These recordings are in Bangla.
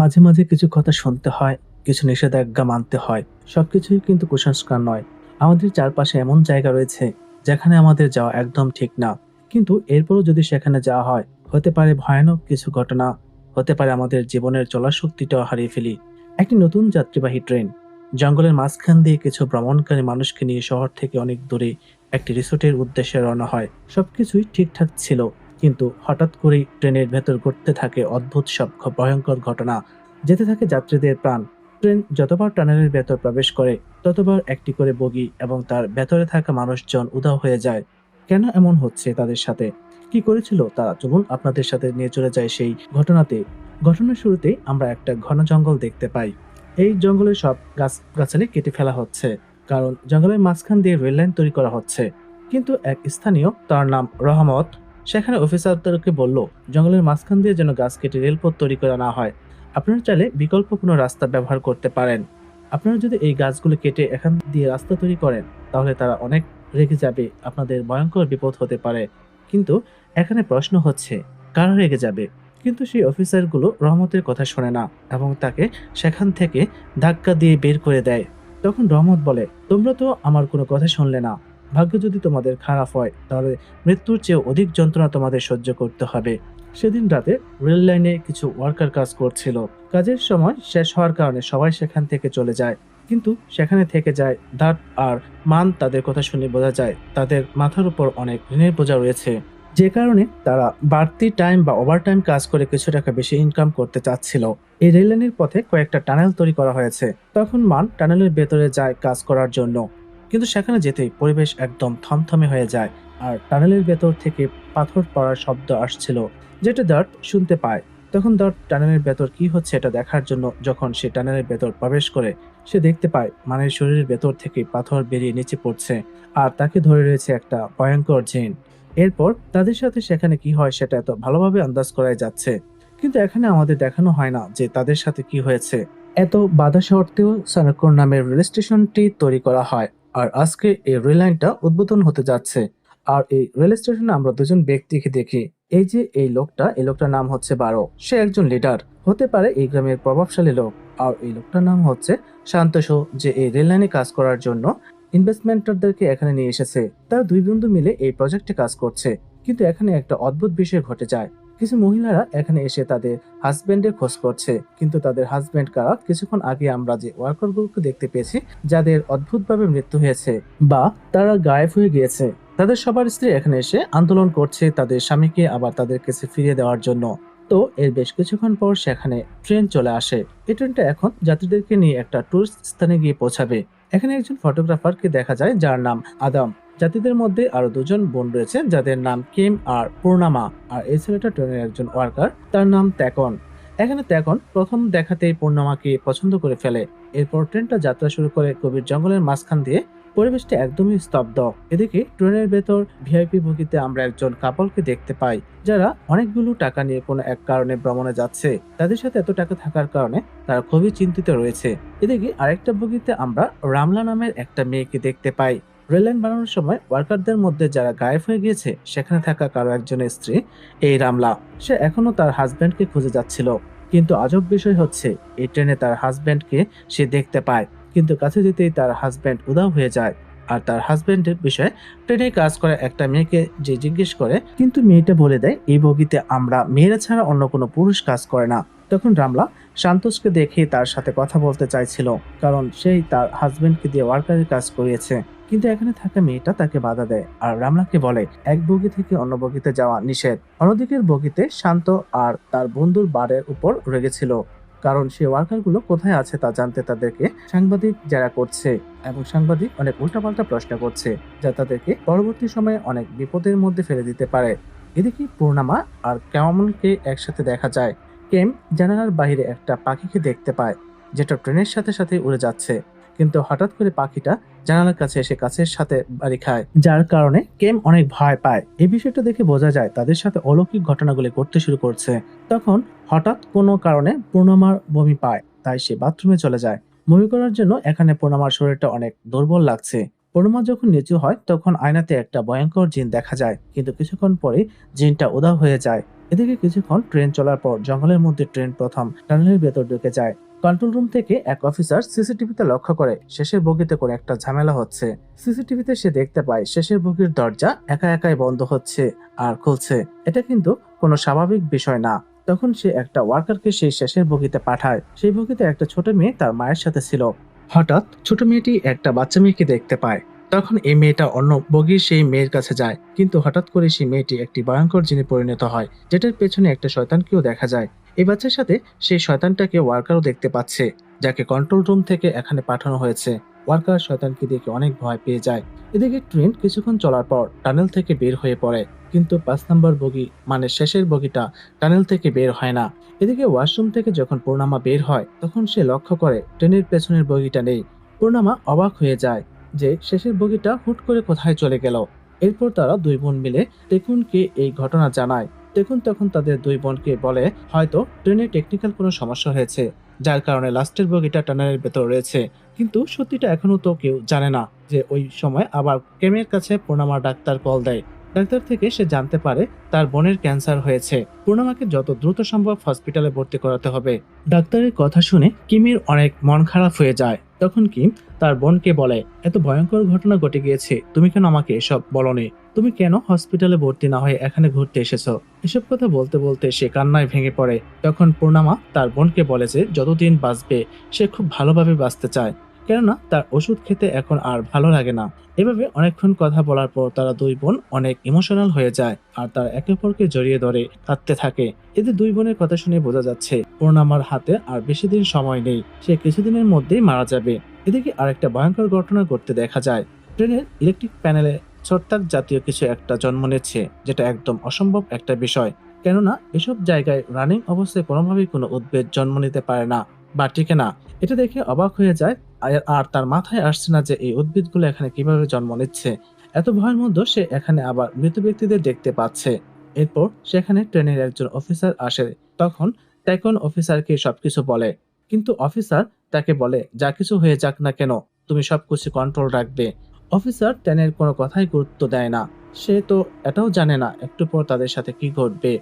মাঝে, মাঝে কিছু কথা শুনতে হয়, কিছু নিষেধাজ্ঞা মানতে হয়। সবকিছুই কিন্তু কুসংস্কার নয়। আমাদের চারপাশে এমন জায়গা রয়েছে, যেখানে আমাদের যাওয়া একদম ঠিক না। কিন্তু এরপরও যদি সেখানে যাওয়া হয়, হতে পারে ভয়ানক কিছু ঘটনা, হতে পারে আমাদের জীবনের চলার শক্তিটাও হারিয়ে ফেলি। একটি নতুন যাত্রীবাহী ট্রেন, জঙ্গলের মাঝখান দিয়ে কিছু ভ্রমণকারী মানুষকে নিয়ে শহর থেকে অনেক দূরে একটি রিসোর্টের উদ্দেশ্যে রওনা হয়। সবকিছুই ঠিকঠাক ছিল। কিন্তু হঠাৎ করেই ট্রেনের ভেতর ঘটতে থাকে অদ্ভুত সব ভয়ঙ্কর ঘটনা। যেতে থাকে যাত্রীদের প্রাণ। ট্রেন যতবার টানেলের ভেতর প্রবেশ করে, ততবার একটি করে বগি এবং তার ভেতরে থাকা মানুষজন উধাও হয়ে যায়। কেন এমন হচ্ছে তাদের সাথে? কি করেছিল তারা? চলুন আপনাদের সাথে নিয়ে চলে যায় সেই ঘটনাতে। ঘটনার শুরুতেই আমরা একটা ঘন জঙ্গল দেখতে পাই। এই জঙ্গলের সব গাছগাছালি কেটে ফেলা হচ্ছে। কারণ জঙ্গলের মাঝখান দিয়ে রেললাইন তৈরি করা হচ্ছে। কিন্তু এক স্থানীয়, তার নাম রহমত, সেখানে অফিসারদেরকে বলল, জঙ্গলের মাঝখান দিয়ে যেন গাছ কেটে রেলপথ তৈরি করা না হয়। আপনারা চাইলে বিকল্প কোনো রাস্তা ব্যবহার করতে পারেন। আপনারা যদি এই গাছগুলো কেটে এখান দিয়ে রাস্তা তৈরি করেন, তাহলে তারা অনেক রেগে যাবে, আপনাদের ভয়ঙ্কর বিপদ হতে পারে। কিন্তু এখানে প্রশ্ন হচ্ছে, কারা রেগে যাবে? কিন্তু সেই অফিসারগুলো রহমতের কথা শোনে না এবং তাকে সেখান থেকে ধাক্কা দিয়ে বের করে দেয়। তখন রহমত বলে, তোমরা তো আমার কোনো কথা শুনলে না। ভাগ্য যদি তোমাদের খারাপ হয়, তাহলে মৃত্যুর চেয়েও অধিক যন্ত্রণা তোমাদের সহ্য করতে হবে। সেদিন রাতে রেল লাইনে কিছু ওয়ার্কার কাজ করছিল। কাজের সময় শেষ হওয়ার কারণে সবাই সেখান থেকে চলে যায়। কিন্তু সেখানে থেকে যায় ধাত আর মান। তাদের কথা শুনে বোঝা যায় তাদের মাথার উপর অনেক ঋণের বোঝা রয়েছে। যে কারণে তারা বাড়তি টাইম বা ওভারটাইম কাজ করে কিছু টাকা বেশি ইনকাম করতে চাচ্ছিল। এই রেল লাইনের পথে কয়েকটা টানেল তৈরি করা হয়েছে। তখন মান টানেলের ভেতরে যায় কাজ করার জন্য। কিন্তু সেখানে যেতেই পরিবেশ একদম থমথমে হয়ে যায়। আর টানেলের ভেতর থেকে পাথর পড়ার শব্দ আসছিল, যেটা ডার্ট শুনতে পায়। তখন ডার্ট টানেলের ভেতর কি হচ্ছে এটা দেখার জন্য যখন সে টানেলের ভেতর প্রবেশ করে, সে দেখতে পায় মানের শরীরের ভেতর থেকে পাথর বেরিয়ে নিচে পড়ছে। আর তাকে ধরে রয়েছে একটা ভয়ঙ্কর জিন। এরপর তাদের সাথে সেখানে কি হয় সেটা এত ভালোভাবে আন্দাজ করাই যাচ্ছে। কিন্তু এখানে আমাদের দেখানো হয় না যে তাদের সাথে কি হয়েছে। এত বাধা সত্ত্বেও সানাকোর নামের রেল স্টেশনটি তৈরি করা হয়। আর আজকে এই রেল লাইনটা উদ্বোধন হতে যাচ্ছে। আর এই রেল স্টেশনে আমরা দুজন ব্যক্তিকে দেখি। এই যে এই লোকটার নাম হচ্ছে বারো। সে একজন লিডার, হতে পারে এই গ্রামের প্রভাবশালী লোক। আর এই লোকটার নাম হচ্ছে শান্তশো, যে এই রেল লাইনে কাজ করার জন্য ইনভেস্টমেন্টারদেরকে এখানে নিয়ে এসেছে। তারা দুই বন্ধু মিলে এই প্রজেক্টে কাজ করছে। কিন্তু এখানে একটা অদ্ভুত বিষয় ঘটে যায়। কিছু মহিলারা এখানে এসে তাদের হাজবেন্ডের খোঁজ করছে। কিন্তু তাদের হাজবেন্ড কারা? কিছুক্ষণ আগে আমরা যে ওয়ার্কারগুলোকে দেখতে পেয়েছি, যাদের অদ্ভুতভাবে মৃত্যু হয়েছে বা তারা গায়েব হয়ে গিয়েছে, তাদের সবার স্ত্রী এখানে এসে আন্দোলন করছে তাদের স্বামীকে আবার তাদের কাছে ফিরিয়ে দেওয়ার জন্য। তো এর বেশ কিছুক্ষণ পর সেখানে ট্রেন চলে আসে। এই ট্রেনটা এখন যাত্রীদেরকে নিয়ে একটা টুরিস্ট স্থানে গিয়ে পৌঁছাবে। এখানে একজন ফটোগ্রাফারকে দেখা যায়, যার নাম আদম। যাত্রীদের মধ্যে আরো দুজন বোন রয়েছে, যাদের নাম কিম আর পূর্ণামা। আর এই ছেলেটা ট্রেনের একজন ওয়ার্কার, তার নাম ত্যাকন। এখানে ত্যাকন প্রথম দেখাতেই পূর্ণামাকে পছন্দ করে ফেলে। এরপর ট্রেনটা যাত্রা শুরু করে গভীর জঙ্গলের মাঝখান দিয়ে। পরিবেশটা একদমই স্তব্ধ। এদিকে ট্রেনের ভেতর ভিআইপি বগিতে আমরা একজন কাপলকে দেখতে পাই, যারা অনেকগুলো টাকা নিয়ে কোনো এক কারণে ভ্রমণে যাচ্ছে। তাদের সাথে এত টাকা থাকার কারণে তারা খুবই চিন্তিত রয়েছে। এদিকে আরেকটা বগিতে আমরা রামলা নামের একটা মেয়েকে দেখতে পাই। রেললাইন বানানোর সময় ওয়ার্কারদের মধ্যে যারা গায়েব হয়ে গিয়েছে, সেখানে থাকা কারো একজনের স্ত্রী এই রামলা। সে এখনো তার হাজবেন্ডকে খুঁজে যাচ্ছিল। কিন্তু আজব বিষয় হচ্ছে, এই ট্রেনে তার হাজবেন্ডকে সে দেখতে পায়। কিন্তু কাছে যেতেই তার হাজবেন্ড উধাও হয়ে যায়। আর তার হাজবেন্ডের বিষয়ে ট্রেনে কাজ করে একটা মেয়েকে যে জিজ্ঞেস করে, কিন্তু মেয়েটা বলে দেয় এই বগিতে আমরা মেয়েরা ছাড়া অন্য কোনো পুরুষ কাজ করে না। তখন রামলা সান্তোষকে দেখে তার সাথে কথা বলতে চাইছিল, কারণ সেই তার হাজবেন্ডকে দিয়ে ওয়ার্কারের কাজ করিয়েছে। কিন্তু এখানে থাকা মেয়েটা তাকে বাধা দেয় আর রামলাকে বলে এক বগি থেকে অন্য বগিতে যাওয়া নিষেধ। অন্যদিকের বগিতে শান্ত আর তার বন্ধুর বারের উপর রেগেছিল, কারণ সে ওয়ার্কারগুলো কোথায় আছে তা জানতে তাদেরকে সাংবাদিক যারা করছে, এবং সাংবাদিক অনেক উল্টাপাল্টা প্রশ্ন করছে, যা তাদেরকে পরবর্তী সময়ে অনেক বিপদের মধ্যে ফেলে দিতে পারে। এদিকে পূর্ণিমা আর কেমনকে একসাথে দেখা যায়। কেম জানালার বাইরে একটা পাখিকে দেখতে পায়, যেটা ট্রেনের সাথে সাথে উড়ে যাচ্ছে। কিন্তু হঠাৎ করে পাখিটা জানালার কাছে এসে কাছের সাথে বাড়ি খায়, যার কারণে কেম অনেক ভয় পায়। এই বিষয়টা দেখে বোঝা যায় তাদের সাথে অলৌকিক ঘটনাগুলি ঘটতে শুরু করছে। তখন হঠাৎ কোনো কারণে পূর্ণিমার বমি পায়, তাই সে বাথরুমে চলে যায়। বমি করার জন্য এখানে পূর্ণিমার শরীরটা অনেক দুর্বল লাগছে। পূর্ণিমা যখন নিচু হয়, তখন আয়নাতে একটা ভয়ঙ্কর জিন দেখা যায়। কিন্তু কিছুক্ষণ পরে জিনটা উধাও হয়ে যায়। এদিকে কিছুক্ষণ ট্রেন চলার পর জঙ্গলের মধ্যে ট্রেন প্রথম টানেলের ভেতর ঢুকে যায়। কন্ট্রোল রুম থেকে এক অফিসার সিসিটিভিতে লক্ষ্য করে শেষের বগিতে করে একটা ঝামেলা হচ্ছে। সিসিটিভিতে সে দেখতে পায় শেষের বগির দরজা একা একাই বন্ধ হচ্ছে আর খুলছে। এটা কিন্তু কোনো স্বাভাবিক বিষয় না। তখন সে একটা ওয়ার্কারকে সেই শেষের বগিতে পাঠায়। সেই বগিতে একটা ছোট মেয়ে তার মায়ের সাথে ছিল। হঠাৎ ছোট মেয়েটি একটা বাচ্চা মেয়েকে দেখতে পায়। তখন এই মেয়েটা অন্য বগির সেই মেয়ের কাছে যায়, কিন্তু হঠাৎ করে সেই মেয়েটি একটি ভয়ঙ্কর জিনে পরিণত হয়, যেটার পেছনে একটা শয়তানকেও দেখা যায়। এই বাচ্চার সাথে সেই শয়তানটাকে ওয়ার্কারও দেখতে পাচ্ছে, যাকে কন্ট্রোল রুম থেকে এখানে পাঠানো হয়েছে। ওয়ার্কার শয়তানকে দেখে অনেক ভয় পেয়ে যায়। এদিকে ট্রেন কিছুক্ষণ চলার পর টানেল থেকে বের হয়ে পড়ে, কিন্তু 5 নম্বর বগি মানে শেষের বগিটা টানেল থেকে বের হয় না। এদিকে ওয়াশরুম থেকে যখন পূর্ণামা বের হয়, তখন সে লক্ষ্য করে ট্রেনের পেছনের বগিটা নেই। পূর্ণামা অবাক হয়ে যায় যে শেষের বগিটা হুট করে কোথায় চলে গেল। এরপর তারা দুই বোন মিলে টেকুনকে এই ঘটনা জানায়। টেকুন তখন তাদের দুই বোনকে বলে হয়তো ট্রেনে টেকনিক্যাল কোনো সমস্যা হয়েছে, যার কারণে লাস্টের বগিটা টানেলের ভেতর রয়েছে। কিন্তু সত্যিটা এখনো তো কেউ জানে না যে ওই সময় আবার কেমের কাছে পূর্ণামা ডাক্তার কল দেয়। ডাক্তার থেকে সে জানতে পারে তার বোনের ক্যান্সার হয়েছে। পূর্ণামাকে যত দ্রুত সম্ভব হসপিটালে ভর্তি করাতে হবে। ডাক্তারের কথা শুনে কিমের অনেক মন খারাপ হয়ে যায়। তখন কিম তার বোনকে বলে, এত ভয়ঙ্কর ঘটনা ঘটে গিয়েছে, তুমি কেন আমাকে এসব বলনি? তুমি কেন হসপিটালে ভর্তি না হয়ে এখানে ঘুরতে এসেছো? এসব কথা বলতে বলতে সে কান্নায় ভেঙে পড়ে। তখন পূর্ণামা তার বোনকে বলে যে যতদিন বাঁচবে সে খুব ভালোভাবে বাঁচতে চায়, কেননা তার ওষুধ খেতে এখন আর ভালো লাগে না। এভাবে অনেকক্ষণ কথা বলার পর তারা দুই বোন অনেক ইমোশনাল হয়ে যায় আর তারা একে অপরকে জড়িয়ে ধরে কাঁদতে থাকে। এদের দুই বোনের কথা শুনে বোঝা যাচ্ছে পূর্ণামার হাতে আর বেশি দিন সময় নেই, সে কিছুদিনের মধ্যেই মারা যাবে। এদিকে আরেকটা ভয়ঙ্কর ঘটনা ঘটতে দেখা যায়। ট্রেনের ইলেকট্রিক প্যানেলে ছত্রাক জাতীয় কিছু একটা জন্ম নিচ্ছে, যেটা একদম অসম্ভব একটা বিষয়। কেননা এসব জায়গায় রানিং অবস্থায় কোনোভাবেই কোনো উদ্ভিদ জন্ম নিতে পারে না বা টিকে না। এটা দেখে অবাক হয়ে যায় আর তার মাথায় আসছে না যে এই উদ্ভিদগুলো এখানে কিভাবে জন্ম নিচ্ছে। এত ভয়ের মধ্যে সে এখানে আবার মৃত ব্যক্তিদের দেখতে পাচ্ছে। এরপর সেখানে ট্রেনের একজন অফিসার আসে। তখন টেকন অফিসারকে সবকিছু বলে, কিন্তু অফিসার তাকে বলে যা কিছু হয়ে যাক না কেন তুমি সবকিছু কন্ট্রোল রাখবে। অফিসার ট্রেনের কোনো কথাই গুরুত্ব দেয় না। সে তো এটাও জানে না একটু পর তাদের সাথে কি ঘটবে।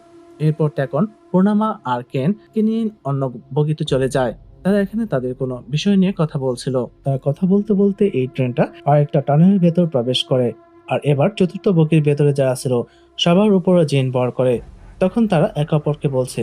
এরপর টেকন পূর্ণামা আর কেনকে নিয়ে অন্য বগিতে চলে যায়। তারা এখানে তাদের কোনো বিষয় নিয়ে কথা বলছিল। তারা কথা বলতে বলতে এই ট্রেনটা আরেকটা টানেলের ভেতর প্রবেশ করে। আর এবার চতুর্থ বগির ভেতরে যারা ছিল সবার উপরে জিন ভর করে। তখন তারা একে অপরকে বলছে,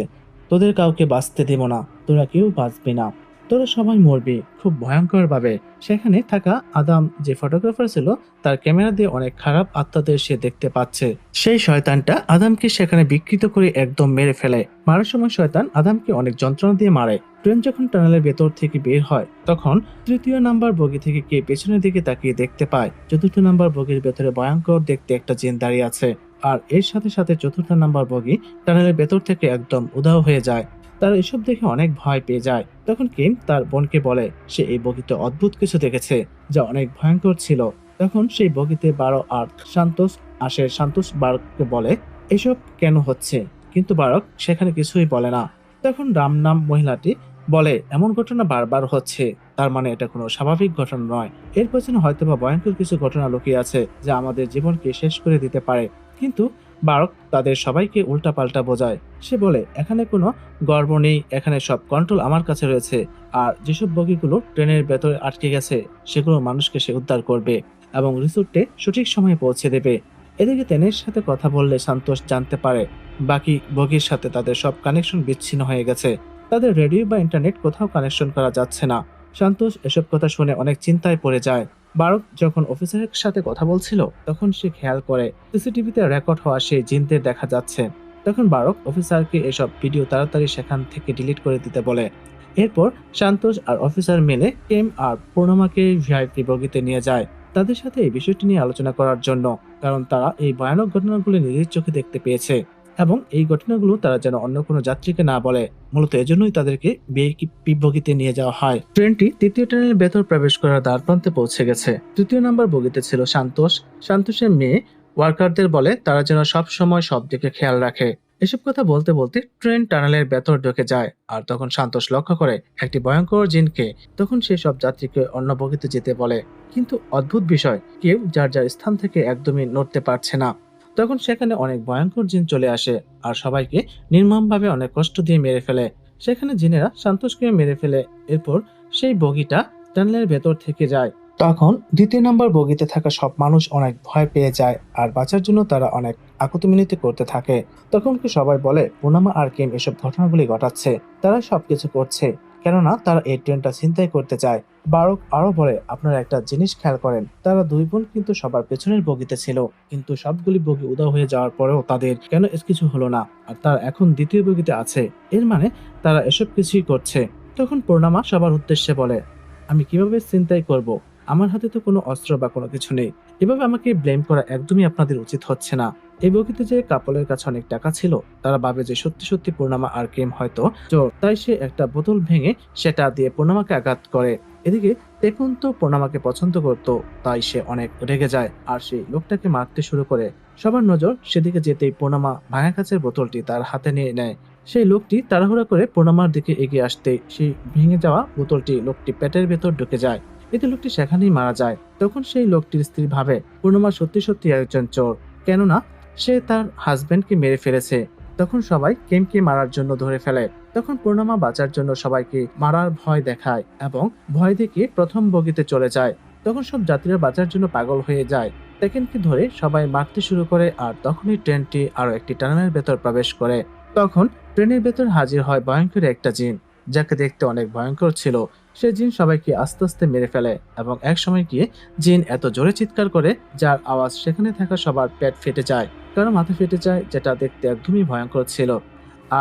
তোদের কাউকে বাঁচতে দেব না, তোরা কেউ বাঁচবি না, তোরা সবাই মরবি খুব ভয়ঙ্কর ভাবে। সেখানে থাকা আদাম যে ফটোগ্রাফার ছিল, তার ক্যামেরা দিয়ে অনেক খারাপ আত্মাদের সে দেখতে পাচ্ছে। সেই শয়তানটা আদামকে সেখানে বিকৃত করে একদম মেরে ফেলে। মারার সময় শয়তান আদামকে অনেক যন্ত্রণা দিয়ে মারে। ট্রেন যখন টানেলের ভেতর থেকে বের হয়, তখন তৃতীয় নাম্বার বগি থেকে কে পেছনের দিকে তাকিয়ে দেখতে পায় চতুর্থ নাম্বার বগির ভেতরে ভয়ঙ্কর দেখতে একটা জিন দাঁড়িয়ে আছে। আর এর সাথে সাথে চতুর্থ নাম্বার বগি টানেলের ভেতর থেকে একদম উধাও হয়ে যায়। তারা এসব দেখে অনেক ভয় পেয়ে যায়। তখন কিম তার বোনকে বলে সে এই বগিতে অদ্ভুত কিছু দেখেছে, যা অনেক ভয়ঙ্কর ছিল। তখন সেই বগিতে বারো আর সান্তোস আসে। সান্তোস বারককে বলে এসব কেন হচ্ছে, কিন্তু বারক সেখানে কিছুই বলে না। তখন রাম নাম মহিলাটি বলে এমন ঘটনা বারবার হচ্ছে, তার মানে এটা কোনো স্বাভাবিক ঘটনা নয়। এর পেছনে হয়তোবা ভয়ঙ্কর কিছু ঘটনা লুকিয়ে আছে যা আমাদের জীবনকে শেষ করে দিতে পারে। কিন্তু বারক তাদের সবাইকে উল্টাপাল্টা বোঝায়। সে বলে এখানে কোনো গর্ব নেই, এখানে সব কন্ট্রোল আমার কাছে রয়েছে। আর যেসব বগিগুলো ট্রেনের ভেতরে আটকে গেছে সেগুলো মানুষকে সে উদ্ধার করবে এবং রিসোর্টে সঠিক সময়ে পৌঁছে দেবে। এদিকে তেনের সাথে কথা বললে সান্তোষ জানতে পারে বাকি বগির সাথে তাদের সব কানেকশন বিচ্ছিন্ন হয়ে গেছে। তাদের রেডিও বা ইন্টারনেট কোথাও কানেকশন করা যাচ্ছে না। সান্তোষ এসব কথা শুনে অনেক চিন্তায় পড়ে যায়। বারক যখন অফিসারের সাথে কথা বলছিল, তখন সে খেয়াল করে সিসিটিভিতে রেকর্ড হওয়া সেই জিনদের দেখা যাচ্ছে। তখন বারক অফিসারকে এসব ভিডিও তাড়াতাড়ি সেখান থেকে ডিলিট করে দিতে বলে। এরপর সান্তোষ আর অফিসার মিলে কেম আর পূর্ণমাকে ভিআইপি বগিতে নিয়ে যায় তাদের সাথে এই বিষয়টি নিয়ে আলোচনা করার জন্য, কারণ তারা এই ভয়ানক ঘটনাগুলো নিজের চোখে দেখতে পেয়েছে এবং এই ঘটনাগুলো তারা যেন অন্য কোনো যাত্রীকে না বলে। মূলত এজন্যই তাদেরকে ভিআইপি বগিতে নিয়ে যাওয়া হয়। ট্রেনটি তৃতীয় ট্রেনের ভেতর প্রবেশ করার দ্বার প্রান্তে পৌঁছে গেছে। তৃতীয় নাম্বার বগিতে ছিল সান্তোষ। সান্তোষের মেয়ে ওয়ার্কারদের বলে তারা যেন সব সময় সব দিকে খেয়াল রাখে। এসব কথা বলতে বলতে ট্রেন টানেলের ভেতর ঢুকে যায়। আর তখন সান্তোষ লক্ষ্য করে একটি ভয়ঙ্কর জিনকে। তখন সে সব যাত্রীকে অন্য বগিতে যেতে বলে, কিন্তু অদ্ভুত বিষয় কেউ যার যার স্থান থেকে একদমই নড়তে পারছে না। তখন সেখানে অনেক ভয়ঙ্কর জিন চলে আসে আর সবাইকে নির্মমভাবে অনেক কষ্ট দিয়ে মেরে ফেলে। সেখানে জিনেরা সন্তোষকে মেরে ফেলে। এরপর সেই বগিটা টানেলের ভেতর থেকে যায়। তখন দ্বিতীয় নম্বর বগিতে থাকা সব মানুষ অনেক ভয় পেয়ে যায় আর বাঁচার জন্য তারা অনেক আকুতিমিনতি করতে থাকে। তখন কি সবাই বলে পূর্ণিমা আর কিম এসব ঘটনাগুলি ঘটাচ্ছে, তারা সবকিছু করছে কেননা তারা এই ট্রেনটা ছিনতাই করতে চায়। বারক আরো বলে, আপনারা একটা জিনিস খেয়াল করেন, তারা দুই বোন কিন্তু সবার পেছনের বগিতে ছিল, কিন্তু সবগুলি বগি উধাও হয়ে যাওয়ার পরেও তাদের কেন কিছু হলো না, আর তারা এখন দ্বিতীয় বগিতে আছে, এর মানে তারা এসব কিছুই করছে। তখন পূর্ণিমা সবার উদ্দেশ্যে বলে, আমি কিভাবে ছিনতাই করব, আমার হাতে তো কোনো অস্ত্র বা কোনো কিছু নেই, এভাবে আমাকে ব্লেম করা একদমই আপনাদের উচিত হচ্ছে না। এই বগিতে যে কাপলের কাছে অনেক টাকা ছিল, তারা ভাবে যে সত্যি সত্যি পূর্ণিমা আর কিম হয়তো চোর, তাই সে একটা বোতল ভেঙে সেটা দিয়ে পূর্ণিমাকে আঘাত করে। এদিকে তেকুন তো পূর্ণিমাকে পছন্দ করত, তাই সে অনেক রেগে যায় আর সেই লোকটাকে মারতে শুরু করে। সবার নজর সেদিকে যেতেই পূর্ণিমা ভাঙা কাচের বোতলটি তার হাতে নিয়ে নেয়। সেই লোকটি তাড়াহুড়া করে পূর্ণিমার দিকে এগিয়ে আসতে সেই ভেঙে যাওয়া বোতলটি লোকটি পেটের ভেতর ঢুকে যায়। এতে লোকটি সেখানেই মারা যায়। তখন সেই লোকটির স্ত্রী ভাবে পূর্ণিমা সত্যি সত্যি একজন চোর, কেননা সে তার হাজবেন্ডকে মেরে ফেলেছে। তখন সবাই কেমকে মারার জন্য ধরে ফেলে। তখন পূর্ণিমা বাঁচার জন্য সবাইকে মারার ভয় দেখায় এবং ভয় দেখিয়ে প্রথম বগিতে চলে যায়। তখন সব যাত্রীরা বাঁচার জন্য পাগল হয়ে যায়, তেকেনকে ধরে সবাই মারতে শুরু করে। আর তখনই ট্রেনটি আরো একটি টানেলের ভেতর প্রবেশ করে। তখন ট্রেনের ভেতর হাজির হয় ভয়ঙ্কর একটা জিন, যাকে দেখতে অনেক ভয়ঙ্কর ছিল। সে জিন সবাইকে আস্তে আস্তে মেরে ফেলে এবং এক সময় গিয়ে জিন এত জোরে চিৎকার করে যার আওয়াজ সেখানে থাকা সবার পেট ফেটে যায়, কারো মাথা ফেটে যায়, যেটা দেখতে একদমই ভয়ঙ্কর ছিল।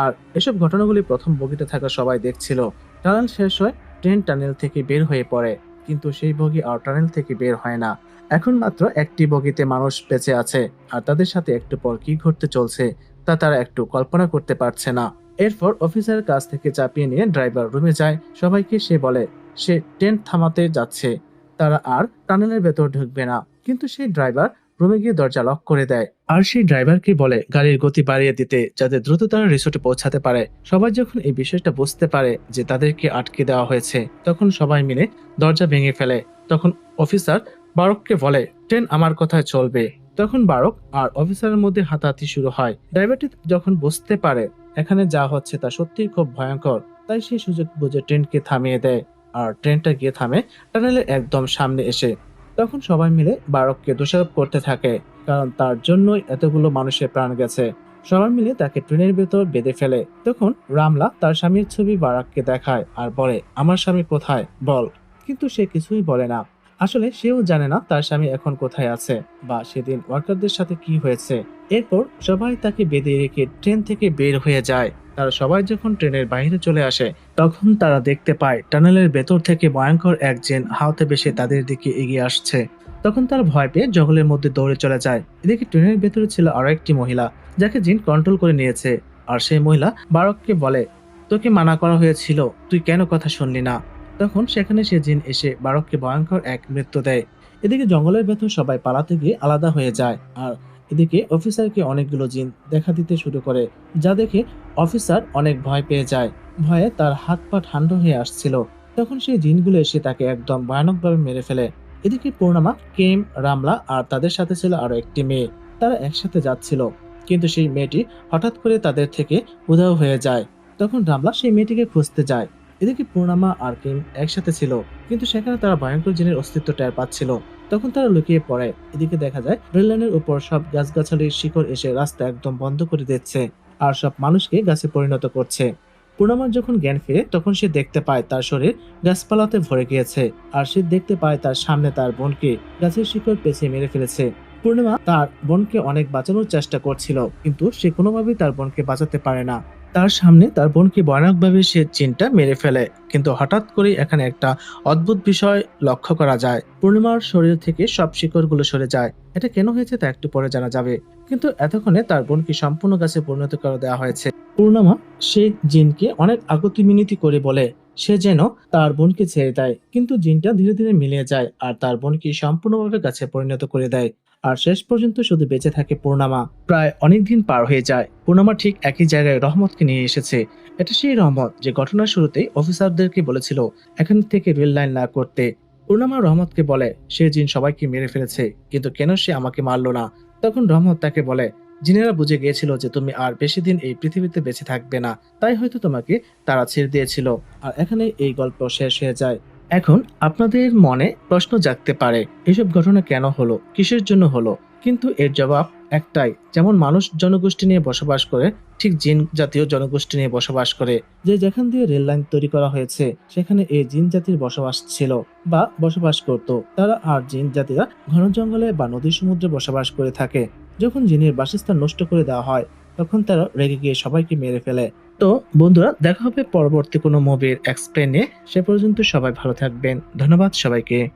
আর এসব ঘটনাগুলি প্রথম বগিতে থাকা সবাই দেখছিল। টানেল শেষ হয়, ট্রেন টানেল থেকে বের হয়ে পড়ে, কিন্তু সেই বগি আর টানেল থেকে বের হয় না। এখন মাত্র একটি বগিতে মানুষ বেঁচে আছে, আর তাদের সাথে একটু পর কি ঘটতে চলছে তা তারা একটু কল্পনা করতে পারছে না। এরপর অফিসারের কাছ থেকে চাপিয়ে নিয়ে ড্রাইভার রুমে যায়। সবাইকে সে বলে সে ট্রেন থামাতে যাচ্ছে, তারা আর টানেলের ভেতর ঢুকবে না। কিন্তু সেই ড্রাইভার রুমে গিয়ে দরজা লক করে দেয় আর সেই ড্রাইভারকে বলে গাড়ির গতি বাড়িয়ে দিতে, যাতে দ্রুত তারা রিসোর্টে পৌঁছাতে পারে। সবাই যখন এই বিষয়টা বুঝতে পারে যে তাদেরকে আটকে দেওয়া হয়েছে, তখন সবাই মিলে দরজা ভেঙে ফেলে। তখন অফিসার বারককে বলে ট্রেন আমার কথায় চলবে। তখন বারক আর অফিসারের মধ্যে হাতাহাতি শুরু হয়। ড্রাইভারটি যখন বুঝতে পারে এখানে যা হচ্ছে তা সত্যিই খুব ভয়ঙ্কর, তাই সেই সুযোগ বুঝে ট্রেনকে থামিয়ে দেয়। আর ট্রেনটা গিয়ে থামে টানেলের একদম সামনে এসে। তখন সবাই মিলে বারককে দোষারোপ করতে থাকে, কারণ তার জন্যই এতগুলো মানুষের প্রাণ গেছে। সবাই মিলে তাকে ট্রেনের ভেতর বেঁধে ফেলে। তখন রামলা তার স্বামীর ছবি বারাককে দেখায় আর বলে, আমার স্বামী কোথায় বল। কিন্তু সে কিছুই বলে না। আসলে সেও জানে না তার স্বামী এখন কোথায় আছে বা সেদিন ওয়ার্কারদের সাথে কি হয়েছে। এরপর সবাই তাকে বেঁধে রেখে ট্রেন থেকে বের হয়ে যায়। তারা সবাই যখন ট্রেনের বাইরে চলে আসে, তখন তারা দেখতে পায় টানেলের ভেতর থেকে ভয়ঙ্কর এক জিন হাওতে বেশে তাদের দিকে এগিয়ে আসছে। তখন তার ভয় পেয়ে জঙ্গলের মধ্যে দৌড়ে চলে যায়। এদিকে ট্রেনের ভেতরে ছিল আরো একটি মহিলা, যাকে জিন কন্ট্রোল করে নিয়েছে। আর সেই মহিলা বারককে বলে, তোকে মানা করা হয়েছিল, তুই কেন কথা শুনলি না। তখন সেখানে সে জিন এসে বারককে ভয়ঙ্কর এক মৃত্যু দেয়। এদিকে জঙ্গলের ভেতর সবাই পালাতে গিয়ে আলাদা হয়ে যায়। আর এদিকে অফিসারকে অনেকগুলো জিন দেখা দিতে শুরু করে, যা দেখে অফিসার অনেক ভয় পেয়ে যায়। ভয়ে তার হাত পা ঠান্ডা হয়ে আসছিল। তখন সেই জিনগুলো এসে তাকে একদম ভয়ানকভাবে মেরে ফেলে। এদিকে পূর্ণিমা, কেম, রামলা আর তাদের সাথে ছিল আরো একটি মেয়ে। তারা একসাথে যাচ্ছিল, কিন্তু সেই মেয়েটি হঠাৎ করে তাদের থেকে উধাও হয়ে যায়। তখন রামলা সেই মেয়েটিকে খুঁজতে যায়। এদিকে পূর্ণিমা আর কিম একসাথে ছিল, কিন্তু সেখানে তারা ভয়ঙ্কর জিনের অস্তিত্ব টের পাচ্ছিল। তখন তারা লুকিয়ে পড়ে। এদিকে দেখা যায় রেললাইনের উপর সব গাছগাছালির শিকড় এসে রাস্তা একদম বন্ধ করে দিচ্ছে আর সব মানুষকে গাছে পরিণত করছে। পূর্ণিমার যখন জ্ঞান ফিরে, তখন সে দেখতে পায় তার শরীর গাছপালাতে ভরে গিয়েছে। আর সে দেখতে পায় তার সামনে তার বোনকে গাছের শিকড় পেঁচিয়ে মেরে ফেলেছে। পূর্ণিমা তার বোনকে অনেক বাঁচানোর চেষ্টা করছিল, কিন্তু সে কোনোভাবেই তার বোনকে বাঁচাতে পারে না। তার সামনে তার বোনকে ভয়ানকভাবে সে চিনটা মেরে ফেলে। কিন্তু হঠাৎ করেই এখানে একটা অদ্ভুত বিষয় লক্ষ্য করা যায়, পূর্ণিমার শরীর থেকে সব শিকড়গুলো সরে যায়। এটা কেন হয়েছে তা একটু পরে জানা যাবে, কিন্তু এতক্ষণে তার বোনকে সম্পূর্ণ গাছে পরিণত করে দেওয়া হয়েছে। পূর্ণিমা সেই জিনকে অনেক আকুতি মিনতি করে বলে সে যেন তার বোনকে ছেড়ে দেয়, কিন্তু জিনটা ধীরে ধীরে মিলিয়ে যায় আর তার বোনকে সম্পূর্ণভাবে গাছে পরিণত করে দেয়। আর শেষ পর্যন্ত শুধু বেঁচে থাকে পূর্ণিমা। প্রায় অনেক দিন পার হয়ে যায়, পূর্ণিমা ঠিক একই জায়গায় রহমতকে নিয়ে এসেছে। এটা সেই রহমত যে ঘটনার শুরুতেই অফিসারদেরকে বলেছিল এখান থেকে রেল লাইন না করতে। পূর্ণিমা রহমতকে বলে সে জিন সবাইকে মেরে ফেলেছে, কিন্তু কেন সে আমাকে মারলো না। তখন রহমত তাকে বলে, জিনেরা বুঝে গিয়েছিল যে তুমি আর বেশি দিন এই পৃথিবীতে বেঁচে থাকবে না, তাই হয়তো তোমাকে তারা ছেড়ে দিয়েছিল। আর এখানে এই গল্প শেষ হয়ে যায়। এখন আপনাদের মনে প্রশ্ন জাগতে পারে, এসব ঘটনা কেন হলো, কিসের জন্য হলো? কিন্তু এর জবাব একটাই, যেমন মানুষ জনগোষ্ঠী নিয়ে বসবাস করে, ঠিক জিন জাতীয় জনগোষ্ঠী নিয়ে বসবাস করে। যে যেখান দিয়ে রেল লাইন তৈরি করা হয়েছে সেখানে এই জিন জাতির বসবাস ছিল বা বসবাস করত। তারা আর জিন জাতিরা ঘন জঙ্গলে বা নদী সমুদ্রে বসবাস করে থাকে। যখন জিনের বাসস্থান নষ্ট করে দেওয়া হয় তখন তারা রেগে গিয়ে সবাইকে মেরে ফেলে। তো বন্ধুরা, দেখা হবে পরবর্তী কোনো মুভির এক্সপ্লেন নিয়ে। সে পর্যন্ত সবাই ভালো থাকবেন। ধন্যবাদ সবাইকে।